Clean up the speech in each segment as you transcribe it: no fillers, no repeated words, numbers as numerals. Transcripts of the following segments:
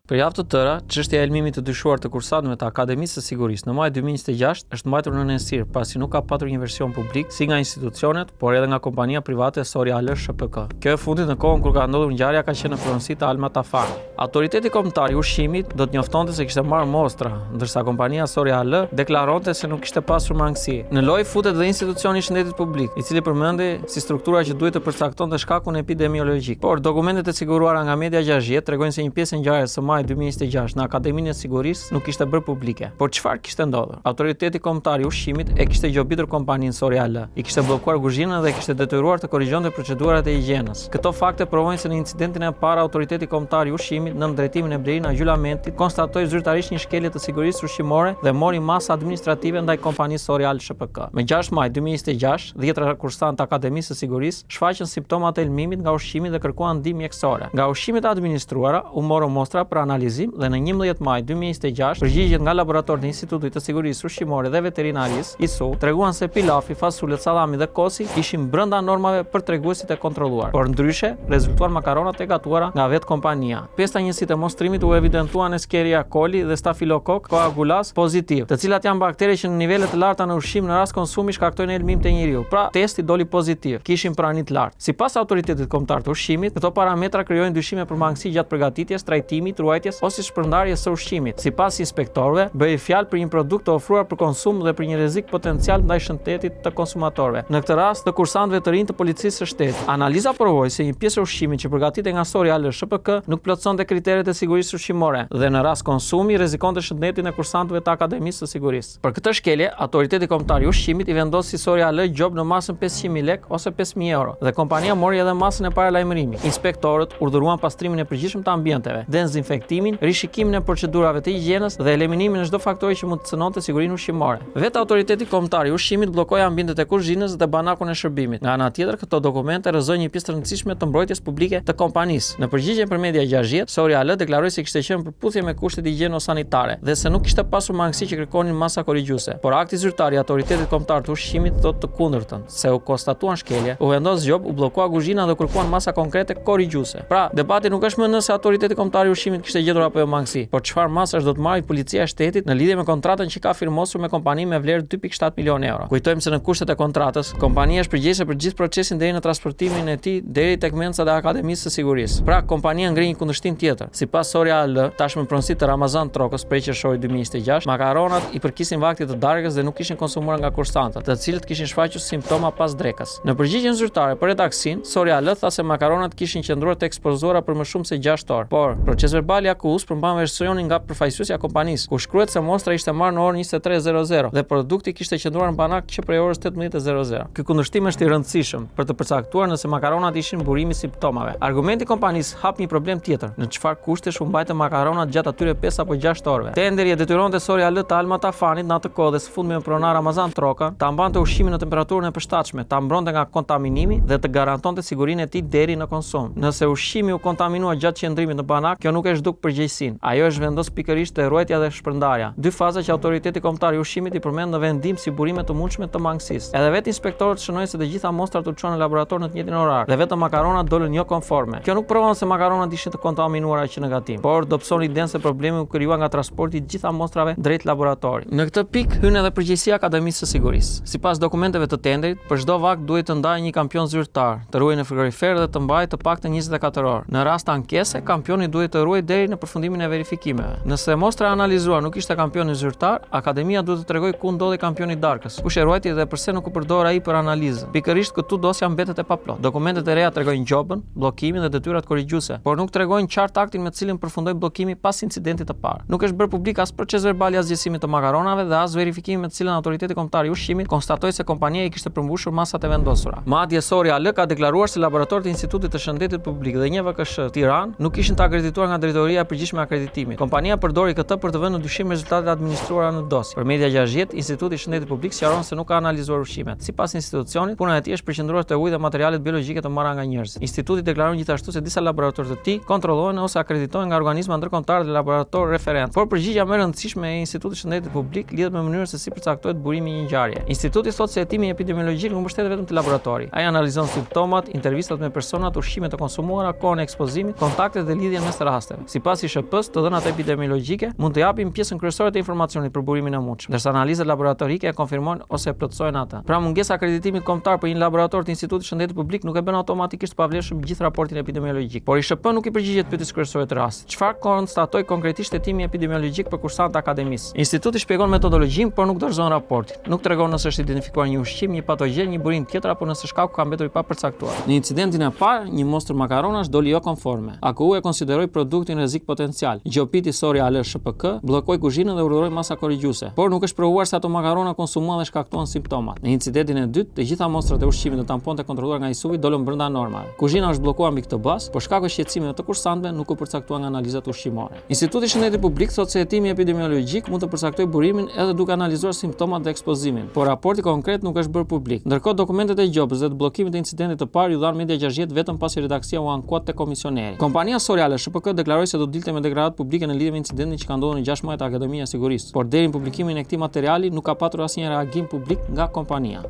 Për javë të tëra, çështja e elmimit të dyshuar të kursantëve të Akademisë së Sigurisë në maj 2026 është mbajtur në nesir, pasi nuk ka patur një version publik si nga institucionet, por edhe nga kompania private Sorial SHPK. Kjo e fundit në kohën kur ka ndodhur ngjarja ka qenë në pronësi të Alma Tafani. Autoriteti kombëtar i ushqimit do të njoftonte se kishte marrë mostra, ndërsa kompania Sorial deklaronte se nuk kishte pasur mangësi. Në lojë futet dhe institucioni i shëndetit publik, i cili përmendi si struktura që duhet të përcaktonte shkakun epidemiologjik. Por dokumentet e siguruara nga Media 60 tregojnë se një pjesë e ngjarjes së maj 2026 në Akademinë e Sigurisë nuk ishte bërë publike. Por çfarë kishte ndodhur? Autoriteti kombëtar i ushqimit e kishte gjobitur kompaninë Sorial, i kishte bllokuar kuzhinën dhe kishte detyruar të korrigjonte procedurat e higjienës. Këto fakte provojnë se në incidentin e parë autoriteti kombëtar i ushqimit në drejtimin e Blerina Gjulamentit konstatoi zyrtarisht një shkelje të sigurisë ushqimore dhe mori masë administrative ndaj kompanisë Sorial SHPK. Më 6 maj 2026, 10 kursantë të Akademisë së Sigurisë shfaqën simptomat e elmimit nga ushqimi dhe kërkuan ndihmë mjekësore. Nga ushqimet e administruara u morën mostra për analizim dhe në 11 maj 2026 përgjigjet nga laboratorët e Institutit të Sigurisë Ushqimore dhe Veterinarisë ISU treguan se pilafi, fasulet, sallami dhe kosi ishin brenda normave për treguesit e kontrolluar, por ndryshe rezultuan makaronat e gatuara nga vetë kompania. Pesta njësitë e mostrimit u evidentuan Escherichia coli dhe Staphylococcus coagulans pozitiv, të cilat janë baktere që në nivele të larta në ushqim në rast konsumi shkaktojnë elmim të njeriu. Pra, testi doli pozitiv, kishin prani të lartë. Sipas autoritetit kombëtar të ushqimit, këto parametra krijojnë dyshime për mangësi gjatë përgatitjes, trajtimit, ruajtjes ose shpërndarjes së ushqimit. Sipas inspektorëve, bëhej fjalë për një produkt të ofruar për konsum dhe për një rrezik potencial ndaj shëndetit të konsumatorëve. Në këtë rast, të kursantëve të rinj të policisë së shtetit. Analiza provoi se një pjesë e ushqimit që përgatitej nga Sorial SHPK nuk plotësonte kriteret e sigurisë ushqimore dhe në rast konsumi rrezikonte shëndetin e kursantëve të Akademisë së Sigurisë. Për këtë shkelje, autoriteti kombëtar i ushqimit i vendosi Sorial gjob në masën 500.000 lekë ose 5.000 euro dhe kompania mori edhe masën e paralajmërimit. Inspektorët urdhëruan pastrimin e përgjithshëm të ambienteve, dezinfektimin, rishikimin e procedurave të higjienës dhe eliminimin e çdo faktori që mund të cënonte sigurinë ushqimore. Vetë autoriteti kombëtar i ushqimit bllokoi ambientet e kuzhinës dhe banakun e shërbimit. Nga ana tjetër, këto dokumente rrëzojnë një pjesë të rëndësishme të mbrojtjes publike të kompanisë. Në përgjigje për Media 60, Sorial deklaroi se kishte qenë përputhje me kushtet higjieno-sanitare dhe se nuk kishte pasur mangësi që kërkonin masa korrigjuese. Por akti zyrtar i autoritetit kombëtar të ushqimit thotë të kundërtën, se u konstatuan shkelje, u vendos gjob, u bllokua kuzhina dhe kërkuan masa konkrete korrigjuese. Pra, debati nuk është më nëse autoriteti kombëtar i ushqimit kishte gjetur apo jo mangësi, por çfarë masash do të marrë policia e shtetit në lidhje me kontratën që ka firmosur me kompaninë me vlerë 2.7 milionë euro. Kujtojmë se në kushtet e kontratës, kompania është përgjegjëse për gjithë procesin deri në transportimin e tij deri tek mencat e Akademisë së Sigurisë. Pra, kompania ngri një kundërshtim tjetër. Sipas Sorial, tashmë pronësi të Ramazan Trokës prej qershori 2026, makaronat i përkisin vaktit të darkës dhe nuk kishin konsumuar nga kursantët, të cilët kishin shfaqur simptoma pas drekës. Në përgjigjen zyrtare për redaksin, Sorial tha se makaronat kishin qëndruar të ekspozuara për më shumë se 6 orë. Por, proces verbal i akuzës përmban versionin nga përfaqësuesja e kompanisë, ku shkruhet se mostra ishte marrë në orën 23:00 dhe produkti kishte qëndruar në banak që prej orës 18:00. Ky kundërshtim është i rëndësishëm për të përcaktuar nëse makaronat ishin burimi i simptomave. Argumenti i kompanisë hap një problem tjetër, në çfarë kushtesh u mbajtën makaronat gjatë atyre 5 apo 6 orëve. Tenderi e detyronte Sorial të Alma Tafanit në atë kohë dhe së fundmi me pronar Ramazan Troka ta mbante ushqimin në temperaturën e përshtatshme, ta mbronte nga kontaminimi dhe të garantonte sigurinë e tij deri në konsum. Nëse ushqimi u kontaminua gjatë qëndrimit në banak, kjo nuk e zhduk përgjegjësinë. Ajo është vendos pikërisht te ruajtja dhe shpërndarja, dy faza që autoriteti kombëtar i ushqimit i përmend në vendim si burime të mundshme të mangësisë. Edhe vetë inspektorët shënojnë se të gjitha mostrat u çuan në laborator në të njëjtin orar dhe vetëm makaronat dolën jo konforme. Kjo nuk provon se makaronat ishin të kontaminuara që në gatim, por dobësoni den se problemi u krijua nga transporti i gjitha mostrave drejt laboratorit. Në këtë pikë hyn edhe përgjegjësia e Akademisë së Sigurisë. Sipas dokumenteve të tenderit, për çdo vakt duhet të ndajë një kampion zyrtar, të ruajë në frigorifer dhe të mbajë të paktën 24 orë. Në rast ankese, kampioni duhet të ruajë deri në përfundimin e verifikimeve. Nëse mostra e analizuar nuk ishte kampioni zyrtar, Akademia duhet të tregojë ku ndodhi kampioni i darkës, kush e ruajti dhe pse nuk u përdor ai për analizë. Pikërisht këtu dosja mbetet e paplot. Dokumentet e reja tregojnë gjobën, bllokimin dhe detyrat korrigjuese, por nuk tregojnë qartë aktin me të cilin përfundoi bllokimi pas incidentit të parë. Nuk është bërë publik as proces verbal i zgjesimit të makaronave dhe as verifikimi me të cilën autoriteti kombëtar i ushqimit konstatoi se kompania i kishte përmbushur masat e vendosura. Madje Sorial ka deklaruar se laboratorët e Institutit të Shëndetit Publik dhe një VKSH Tiranë nuk kishin të akredituar nga drejtoria e përgjithshme e akreditimit. Kompania përdori këtë për të vënë në dyshim rezultatet administruara në dosje. Për Media 60, Instituti i Shëndetit Publik sqaron se nuk ka analizuar ushqimet. Sipas institucionit, puna e tij është përqendruar te ujë dhe materialet biologjike të marra nga njerëzit. Instituti deklaron gjithashtu se disa laboratorë të tij kontrollohen ose akreditohen nga organizma ndërkombëtare dhe laborator referent. Por përgjigjja më e rëndësishme e Institutit të Shëndetit Publik lidhet me mënyrën se si përcaktohet burimi i një ngjarje. Instituti thotë se hetimi epidemiologjik nuk mbështetet vetëm te laboratori. Ai analizon simptomat, intervistat me personat, ushqimet e konsumuara, kohën e ekspozimit, kontaktet dhe lidhjen mes rasteve. Sipas ISHP-s, të dhënat epidemiologjike mund të japin pjesën kryesore të informacionit për burimin e mutshëm, ndërsa analizat laboratorike e konfirmojnë ose e plotësojnë atë. Pra mungesa e akreditimit kombëtar për një laborator të Institutit të Shëndetit Publik nuk e bën automatikisht pavlefshëm gjithë raportin epidemiologjik. Por ISHP nuk i përgjigjet pyetjes kryesore të rastit. Çfarë konstatoi konkretisht hetimi epidemiologjik për kursant akademisë? Instituti shpjegon metodologjinë, por nuk dorëzon raportin. Nuk tregon nëse është identifikuar një ushqim, një patogjen, një burim tjetër apo nëse shkaku ka mbetur i papërcaktuar. Në incidentin e parë, një mostër makaronash doli jo konforme. AKU e konsideroi produktin rrezik potencial. Gjopiti Sori AL SHPK bllokoi kuzhinën dhe urdhëroi masa korrigjuese, por nuk është provuar se ato makarona konsumuan dhe shkaktuan simptomat. Në incidentin e dytë, të gjitha mostrat e ushqimit dhe tamponët e kontrolluar nga ISUVI dolën brenda normave. Kuzhina është bllokuar mbi këtë bazë, por shkaku i shqetësimeve të kursantëve nuk u përcaktua nga analizat ushqimore. Instituti i Shëndetit Publik thotë se hetimi epidemiologjik mund të përcaktojë burimin edhe duke analizuar simptomat dhe ekspozimin, por raporti konkret nuk është bërë publik. Ndërkohë dokumentet e gjobës dhe të bllokimit të incidentit të parë ju dhan media 60 vetëm pasi redaksia u ankuat te komisioneri. Kompania Sori AL SHPK deklaroi se do dilte me deklaratë publike në lidhje me incidentin që ka ndodhur në 6 maj te Akademia e Sigurisë, por deri në publikimin e këtij materiali nuk ka patur asnjë reagim publik nga kompania.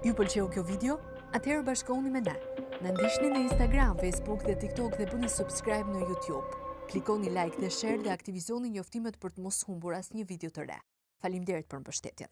Ju pëlqeu kjo video? Atëherë bashkohuni me ne. Na ndiqni në Instagram, Facebook dhe TikTok dhe bëni subscribe në YouTube. Klikoni like dhe share dhe aktivizoni njoftimet për të mos humbur asnjë video të re. Faleminderit për mbështetjen.